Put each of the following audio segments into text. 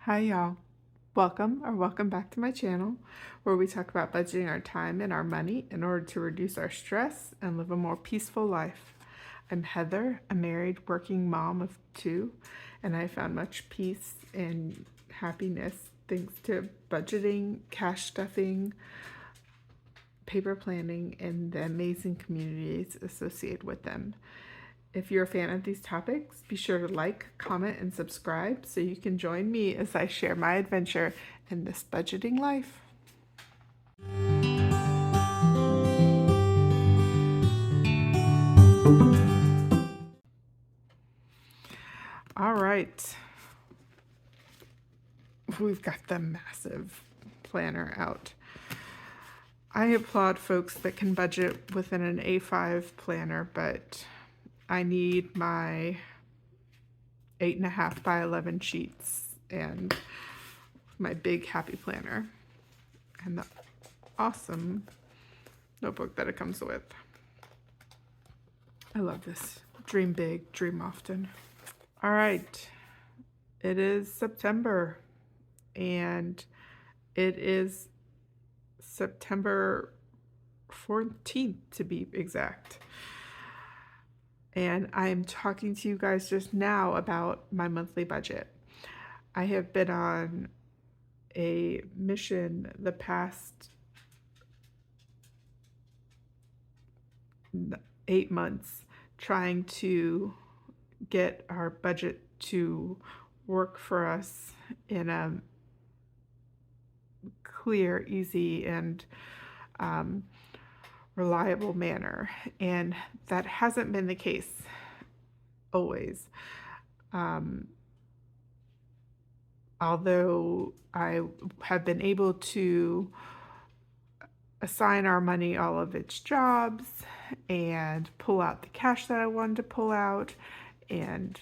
Hi y'all. Welcome back to my channel where we talk about budgeting our time and our money in order to reduce our stress and live a more peaceful life. I'm Heather, a married working mom of two, and I found much peace and happiness thanks to budgeting, cash stuffing, paper planning, and the amazing communities associated with them. If you're a fan of these topics, be sure to like, comment, and subscribe so you can join me as I share my adventure in this budgeting life. All right, we've got the massive planner out. I applaud folks that can budget within an A5 planner, but I need my 8.5 by 11 sheets and my big happy planner and the awesome notebook that it comes with. I love this. Dream big, dream often. All right, it is September, and it is September 14th to be exact. And I'm talking to you guys just now about my monthly budget. I have been on a mission the past 8 months trying to get our budget to work for us in a clear, easy, and reliable manner. And that hasn't been the case always. Although I have been able to assign our money all of its jobs and pull out the cash that I wanted to pull out and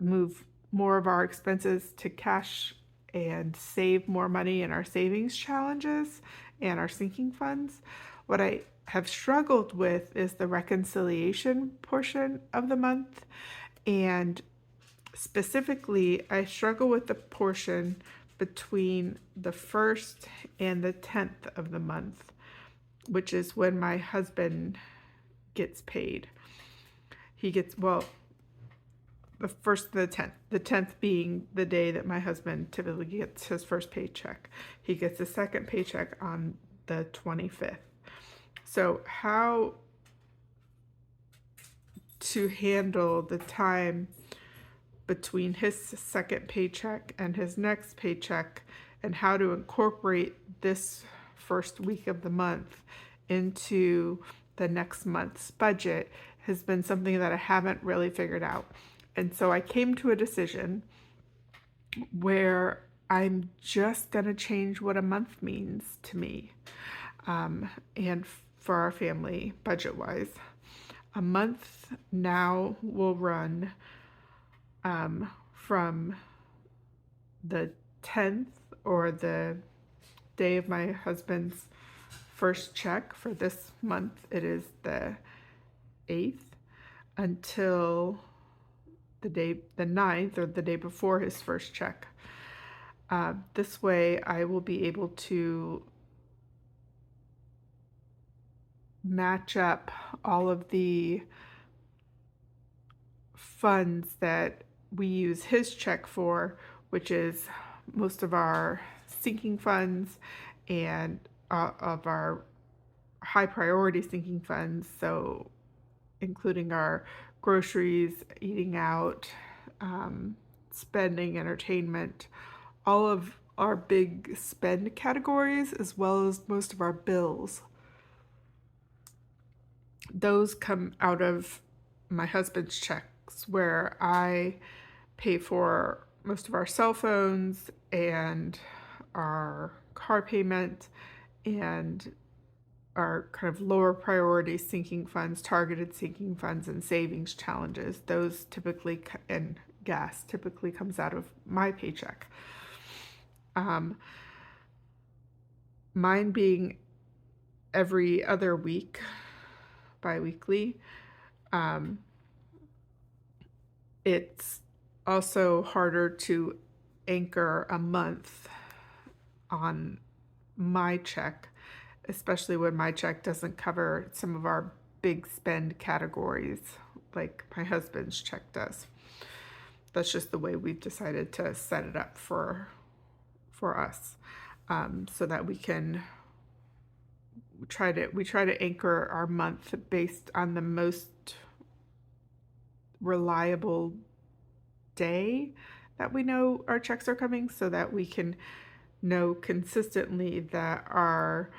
move more of our expenses to cash and save more money in our savings challenges and our sinking funds. What I have struggled with is the reconciliation portion of the month, and specifically I struggle with the portion between the 1st and the 10th of the month, which is when my husband gets paid. He gets, well, the 1st to the 10th. The 10th being the day that my husband typically gets his first paycheck. He gets his second paycheck on the 25th. So how to handle the time between his second paycheck and his next paycheck, and how to incorporate this first week of the month into the next month's budget has been something that I haven't really figured out. And so I came to a decision where I'm just going to change what a month means to me, and for our family budget-wise. A month now will run from the 10th, or the day of my husband's first check. For this month, it is the 8th, until the 9th, or the day before his first check. This way I will be able to match up all of the funds that we use his check for, which is most of our sinking funds and of our high priority sinking funds, so including our groceries, eating out, spending, entertainment, all of our big spend categories, as well as most of our bills. Those come out of my husband's checks, where I pay for most of our cell phones and our car payment and our kind of lower priority sinking funds, targeted sinking funds, and savings challenges. Those typically, and gas typically, comes out of my paycheck. Mine being every other week, bi-weekly, it's also harder to anchor a month on my check, especially when my check doesn't cover some of our big spend categories like my husband's check does. That's just the way we've decided to set it up for us, so that we try to anchor our month based on the most reliable day that we know our checks are coming, so that we can know consistently that our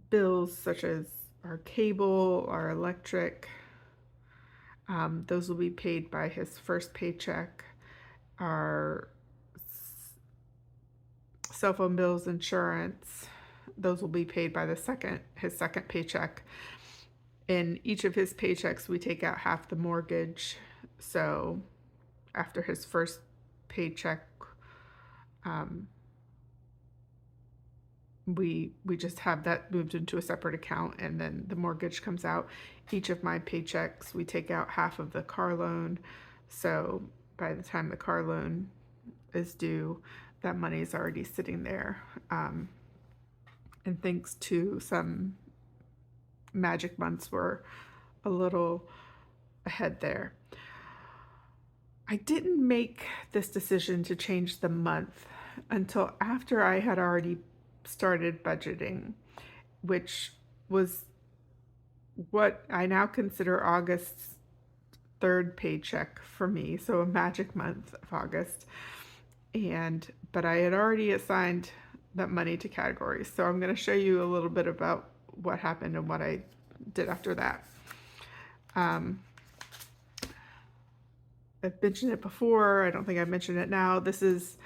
bills, such as our cable, our electric, those will be paid by his first paycheck. Our cell phone bills, insurance, those will be paid by his second paycheck. In each of his paychecks, we take out half the mortgage. So after his first paycheck, um, we just have that moved into a separate account, and then the mortgage comes out. Each of my paychecks, we take out half of the car loan. So by the time the car loan is due, that money is already sitting there. And thanks to some magic months, we're a little ahead there. I didn't make this decision to change the month until after I had already started budgeting, which was what I now consider August's third paycheck for me, so a magic month of August. But I had already assigned that money to categories, so I'm going to show you a little bit about what happened and what I did after that. I've mentioned it before. I don't think I've mentioned it now. This is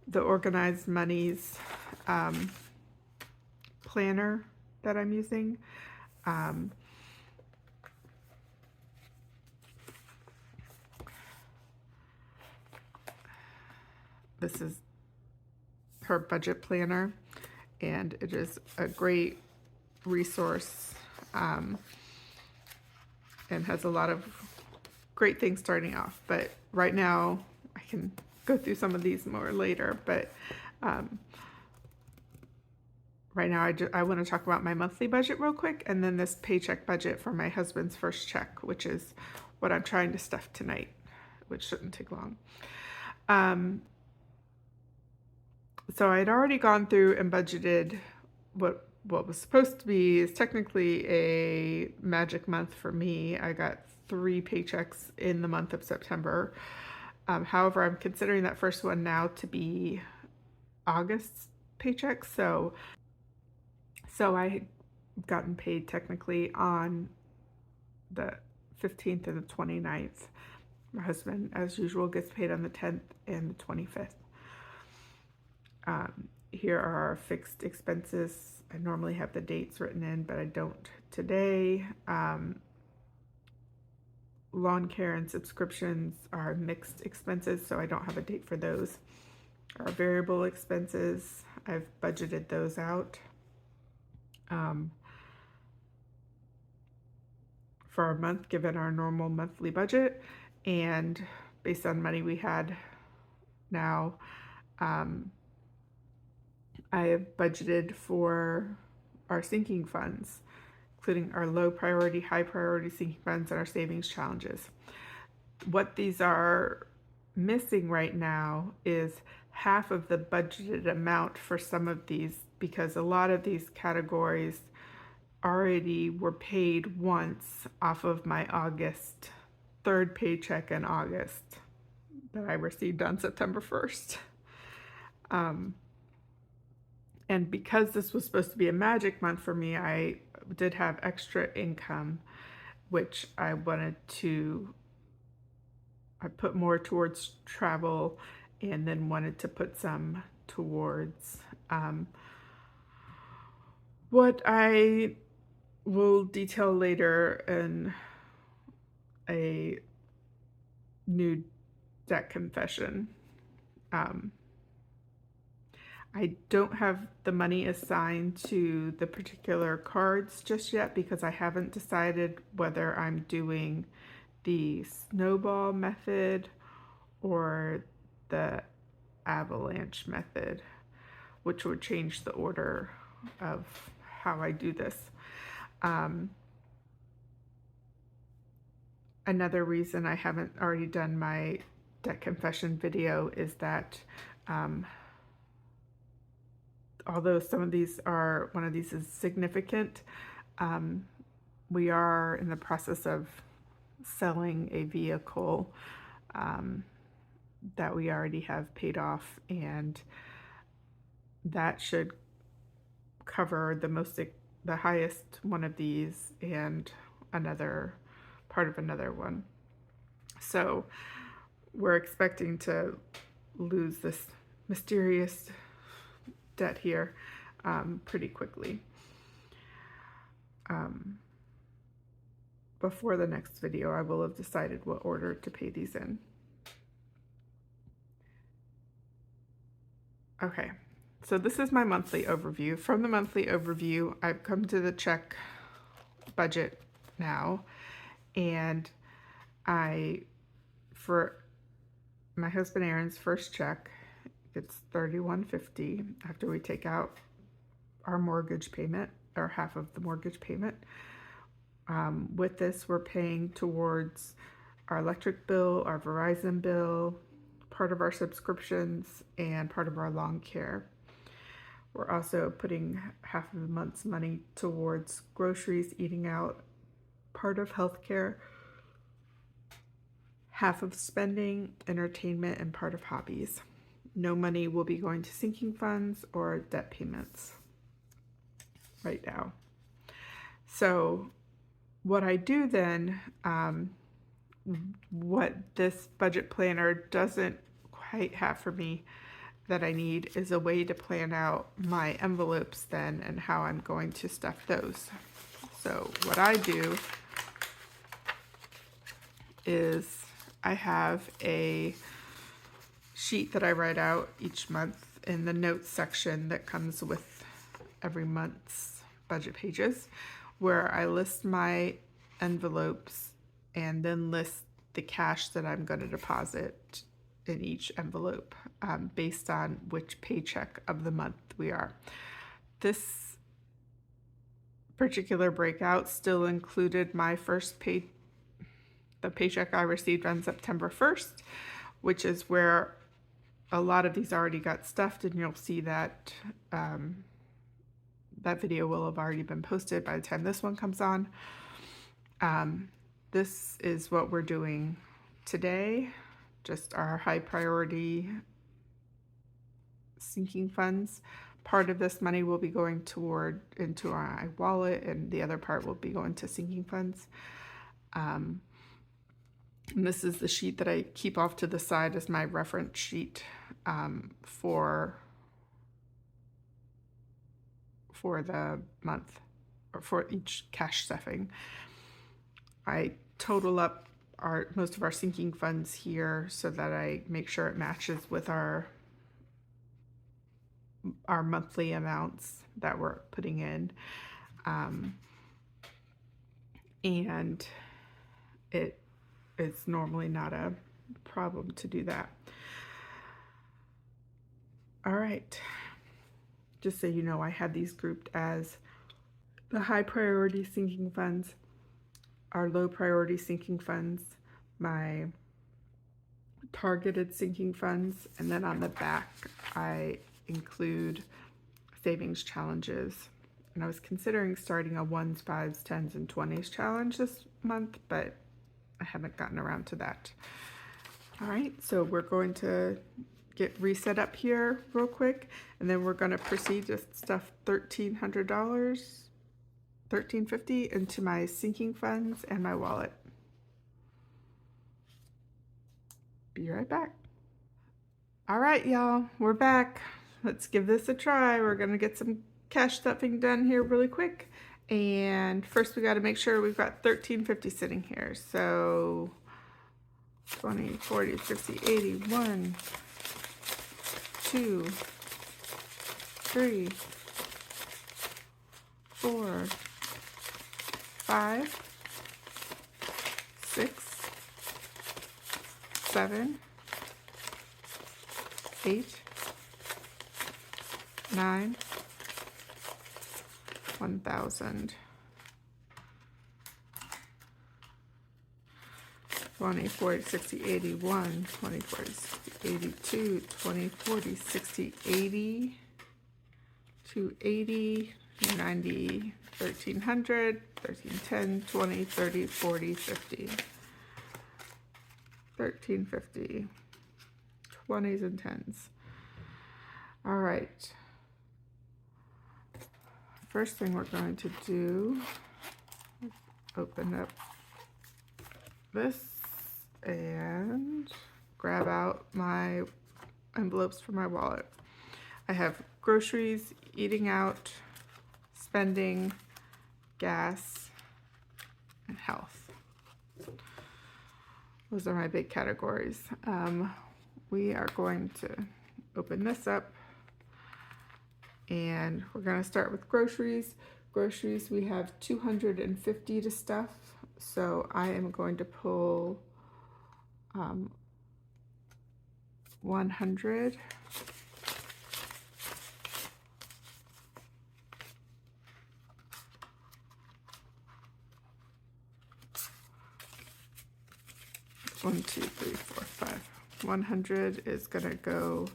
the Organized Monies planner that I'm using. This is her budget planner, and it is a great resource, and has a lot of great things starting off. But right now, I can go through some of these more later, but right now I want to talk about my monthly budget real quick, and then this paycheck budget for my husband's first check, which is what I'm trying to stuff tonight, which shouldn't take long. So I had already gone through and budgeted what was supposed to be is technically a magic month for me. I got 3 paychecks in the month of September. However, I'm considering that first one now to be August's paycheck. So I had gotten paid technically on the 15th and the 29th. My husband, as usual, gets paid on the 10th and the 25th. Here are our fixed expenses. I normally have the dates written in, but I don't today. Lawn care and subscriptions are mixed expenses, so I don't have a date for those. Our variable expenses, I've budgeted those out. For our month, given our normal monthly budget, and based on money we had now, I have budgeted for our sinking funds, including our low priority, high priority sinking funds, and our savings challenges. What these are missing right now is half of the budgeted amount for some of these, because a lot of these categories already were paid once off of my August third paycheck in August that I received on September 1st. And because this was supposed to be a magic month for me, I did have extra income, which I put more towards travel, and then wanted to put some towards what I will detail later in a new debt confession. I don't have the money assigned to the particular cards just yet, because I haven't decided whether I'm doing the snowball method or the avalanche method, which would change the order of how I do this. Another reason I haven't already done my debt confession video is that although one of these is significant, we are in the process of selling a vehicle that we already have paid off, and that should cover the highest one of these and another part of another one. So we're expecting to lose this mysterious debt here pretty quickly. Before the next video, I will have decided what order to pay these in. Okay, so this is my monthly overview. From the monthly overview, I've come to the check budget now, and for my husband Aaron's first check, it's $31.50 after we take out our mortgage payment, or half of the mortgage payment. With this, we're paying towards our electric bill, our Verizon bill, part of our subscriptions, and part of our lawn care. We're also putting half of the month's money towards groceries, eating out, part of healthcare, half of spending, entertainment, and part of hobbies. No money will be going to sinking funds or debt payments right now. So what I do then, what this budget planner doesn't quite have for me that I need, is a way to plan out my envelopes then and how I'm going to stuff those. So what I do is I have a sheet that I write out each month in the notes section that comes with every month's budget pages, where I list my envelopes and then list the cash that I'm going to deposit in each envelope based on which paycheck of the month we are. This particular breakout still included my first the paycheck I received on September 1st, which is where a lot of these already got stuffed, and you'll see that that video will have already been posted by the time this one comes on. This is what we're doing today, just our high priority sinking funds. Part of this money will be going into our wallet, and the other part will be going to sinking funds. And this is the sheet that I keep off to the side as my reference sheet for the month, or for each cash stuffing. I total up most of our sinking funds here so that I make sure it matches with our monthly amounts that we're putting in. And it's normally not a problem to do that. All right. Just so you know, I had these grouped as the high priority sinking funds, our low priority sinking funds, my targeted sinking funds, and then on the back I include savings challenges. And I was considering starting a 1s, 5s, 10s, and 20s challenge this month, but I haven't gotten around to that. All right, so we're going to get reset up here real quick, and then we're going to proceed to stuff $1,350 into my sinking funds and my wallet. Be right back. All right, y'all, we're back. Let's give this a try. We're going to get some cash stuffing done here really quick. And first we got to make sure we've got $1,350 sitting here. So 20, 40, 50, 80, 1, 2, 3, 4, 5, 6, 7, 8, 9, 1,000. 20, 40, 60, 81, 20, 40, 60, 82, 20, 40, 60, 80, 280, 90, 1300, 1310, 20, 30, 40, 50, 1350, 20s and 10s. All right. First thing we're going to do, open up this and grab out my envelopes for my wallet. I have groceries, eating out, spending, gas, and health. Those are my big categories. We are going to open this up and we're going to start with groceries. Groceries, we have 250 to stuff. So I am going to pull 100. One, two, three, four, five. 100 is gonna go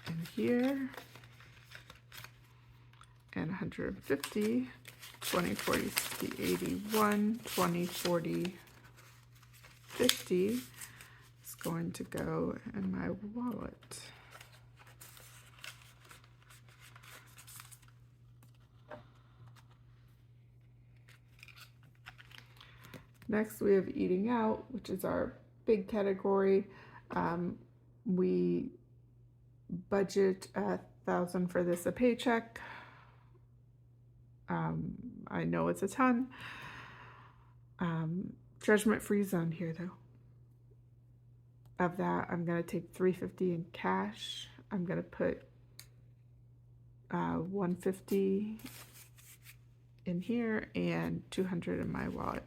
in here, and 150, 20, 40, 60, 81, 20, 40, 50 is going to go in my wallet. Next, we have eating out, which is our big category. We budget 1,000 for this a paycheck. I know it's a ton. Judgment-free zone here, though. Of that, I'm going to take $350 in cash. I'm going to put $150 in here and $200 in my wallet.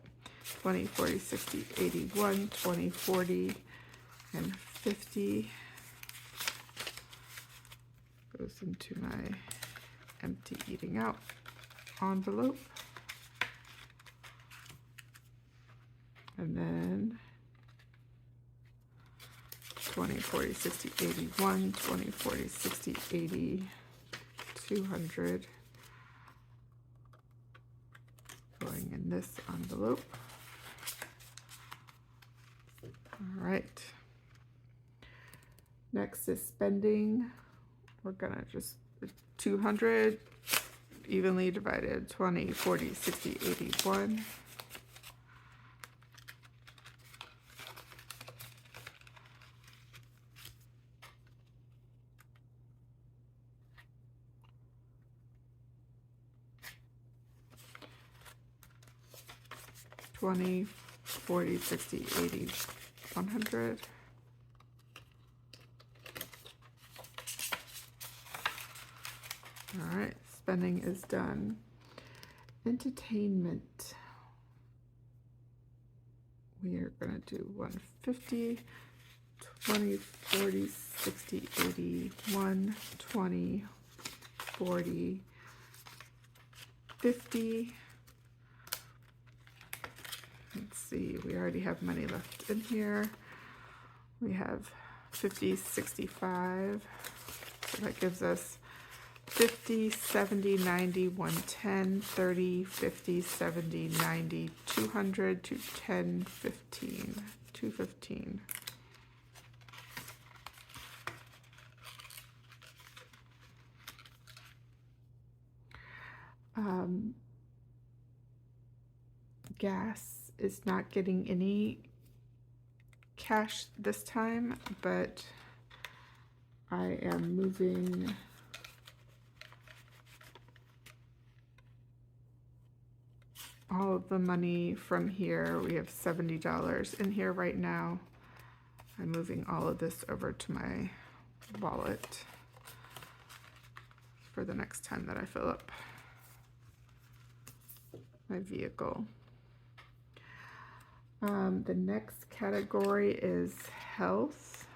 20, 40, 60, 81, 20, 40, and 50 goes into my empty eating out envelope. And then 20, 40, 60, 81, 20, 40, 60, 80, 200 going in this envelope. All right. Next is spending. We're gonna just 200 evenly divided, 20, 40, 60, 81. $20, 40, 60, 80, 100. All right, spending is done. Entertainment. We are going to do 150, 20, 40, 60, 80, 1, 20, 40, 50. Let's see, we already have money left in here. We have 50, 65. So that gives us 50, 70, 90, 110, 30, 50, 70, 90, 200, 210, 15, 215. Gas is not getting any cash this time, but I am moving all of the money from here. We have $70 in here right now. I'm moving all of this over to my wallet for the next time that I fill up my vehicle. The next category is health.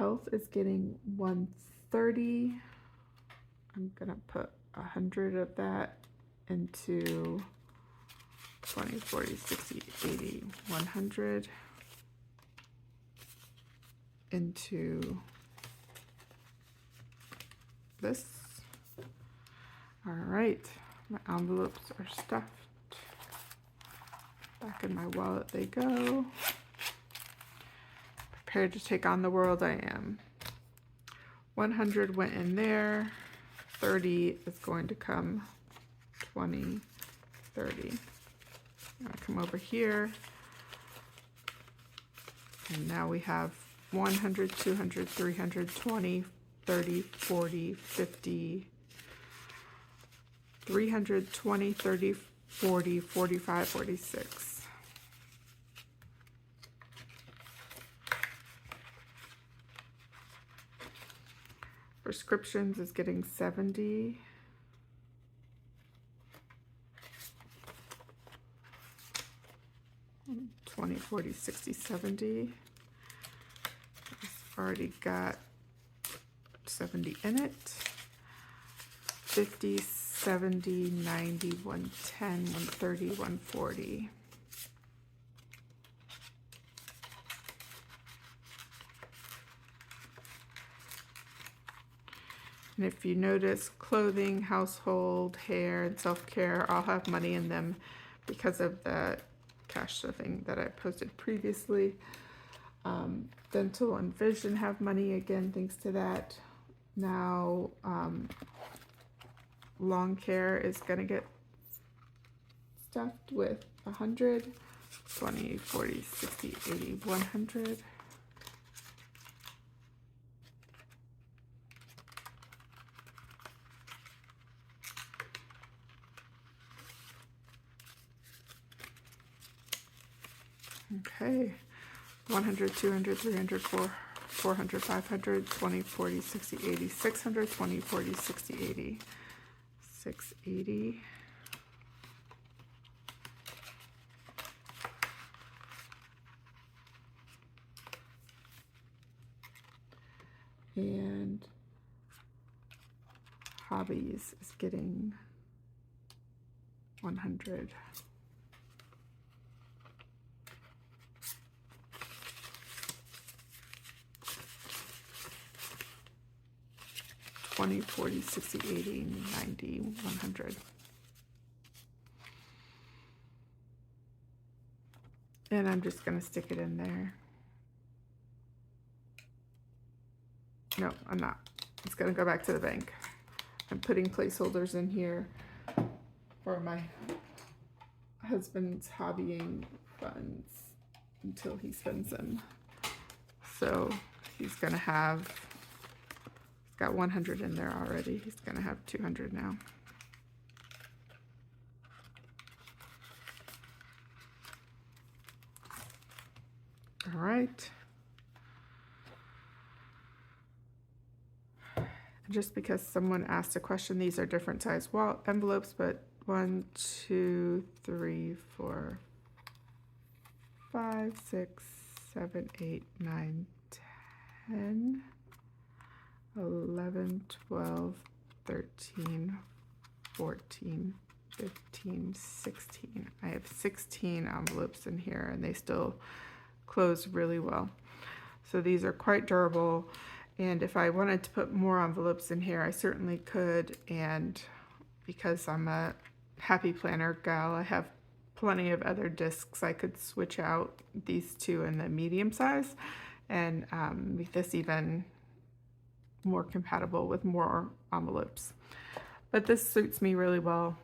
health is getting 130. I'm gonna put 100 of that into 20, 40, 60, 80, 100 into this. All right, my envelopes are stuffed. Back in my wallet they go. Prepared to take on the world I am. 100 went in there. 30 is going to come. 20, 30. I'm gonna come over here. And now we have 100, 200, 300, 20, 30, 40, 50, 300, 20, 30, 40, 45, 46. Prescriptions is getting 70. Mm, 20, 40, 60, 70. It's already got 70 in it. 50, 70, 90, 110, 130, 140. And if you notice, clothing, household, hair, and self-care all have money in them because of the cash stuffing that I posted previously. Dental and vision have money again thanks to that. Now long care is gonna get stuffed with 100, 20, 40, 60, 80, 100. Okay, 100, 200, 300, 400, 500, 20, 40, 60, 80, 600, 20, 40, 60, 80, 680. And hobbies is getting 100. 20, 40, 60, 80, 90, 100. And I'm just going to stick it in there. No, I'm not. It's going to go back to the bank. I'm putting placeholders in here for my husband's hobbying funds until he spends them. So he's going to have, he's got 100 in there already. He's going to have 200 now. All right. Just because someone asked a question, these are different size envelopes, but 1, 2, 3, 4, 5, 6, 7, 8, 9, 10, 11, 12, 13, 14, 15, 16. I have 16 envelopes in here and they still close really well. So these are quite durable. And if I wanted to put more envelopes in here, I certainly could. And because I'm a happy planner gal, I have plenty of other discs I could switch out, these two in the medium size, and make this even more compatible with more envelopes. But this suits me really well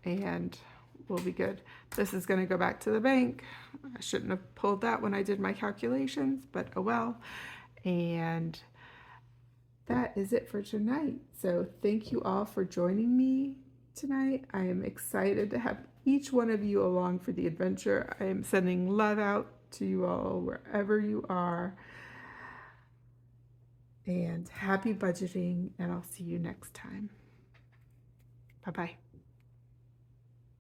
and will be good. This is going to go back to the bank. I shouldn't have pulled that when I did my calculations, but oh well. And that is it for tonight. So thank you all for joining me tonight. I am excited to have each one of you along for the adventure. I am sending love out to you all wherever you are. And happy budgeting, and I'll see you next time. Bye-bye.